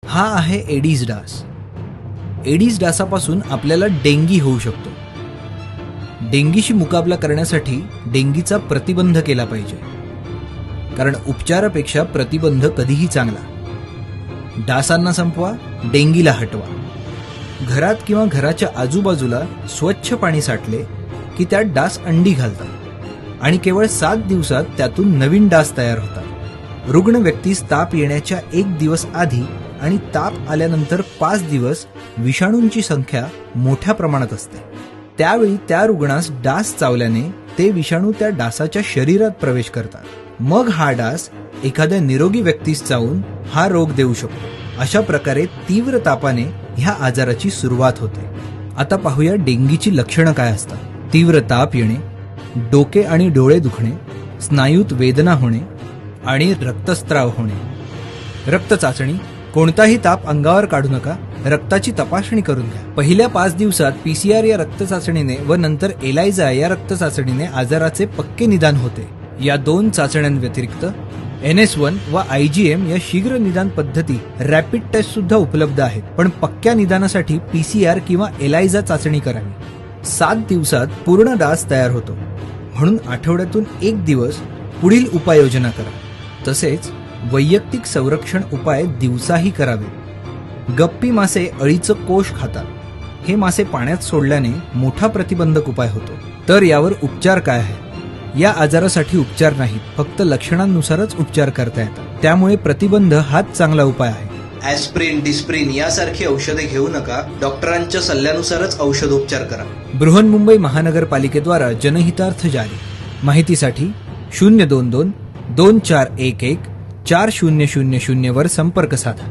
हा आहे एडिस डास. एडिस डासापासून आपल्याला डेंगी होऊ शकतो. डेंगीशी मुकाबला करण्यासाठी डेंगीचा प्रतिबंध केला पाहिजे, कारण उपचारापेक्षा प्रतिबंध कधीही चांगला. डासांना संपवा, डेंगीला हटवा. घरात किंवा घराच्या आजूबाजूला स्वच्छ पाणी साठले की त्यात डास अंडी घालतात आणि केवळ 7 दिवसात त्यातून नवीन डास तयार होतात. रुग्ण व्यक्तीस ताप येण्याच्या 1 दिवस आधी आणि ताप आल्यानंतर 5 दिवस विषाणूंची संख्या मोठ्या प्रमाणात असते. त्यावेळी त्या रुग्णास डास चावल्याने ते विषाणू त्या डासाच्या शरीरात प्रवेश करतात. मग हा डास एखाद्या निरोगी व्यक्तीस चावून हा रोग देऊ शकतो. अशा प्रकारे तीव्र तापाने ह्या आजाराची सुरुवात होते. आता पाहूया डेंगीची लक्षणं काय असतात. तीव्र ताप येणे, डोके आणि डोळे दुखणे, स्नायूत वेदना होणे आणि रक्तस्राव होणे. रक्त चाचणी. कोणताही ताप अंगावर काढू नका, रक्ताची तपासणी करून घ्या. पहिल्या 5 दिवसात PCR या रक्त चाचणीने व नंतर एलायझा या रक्त चाचणीने आजाराचे पक्के निदान होते. या 2 चाचण्यांव्यतिरिक्त NS1 व IgM या शीघ्र निदान पद्धती रॅपिड टेस्ट सुद्धा उपलब्ध आहेत, पण पक्क्या निदानासाठी PCR किंवा एलायझा चाचणी करावी. 7 दिवसात पूर्ण डास तयार होतो, म्हणून आठवड्यातून 1 दिवस पुढील उपाययोजना करा. तसेच वैयक्तिक संरक्षण उपाय दिवसाही करावे. गप्पी मासे अळीचं कोष खातात. हे मासे पाण्यात सोडल्याने मोठा प्रतिबंधक उपाय होतो. तर यावर उपचार काय आहे? या आजारासाठी उपचार नाहीत, फक्त लक्षणांनुसारच उपचार करता येतात. त्यामुळे प्रतिबंध हाच चांगला उपाय आहे. ॲस्प्रिन, डिस्प्रिन यासारखी औषधे घेऊ नका. डॉक्टरांच्या सल्ल्यानुसारच औषधोपचार करा. बृहन्मुंबई महानगरपालिकेद्वारा जनहितार्थ जारी. माहितीसाठी 022 2411 4000 वर संपर्क साधा.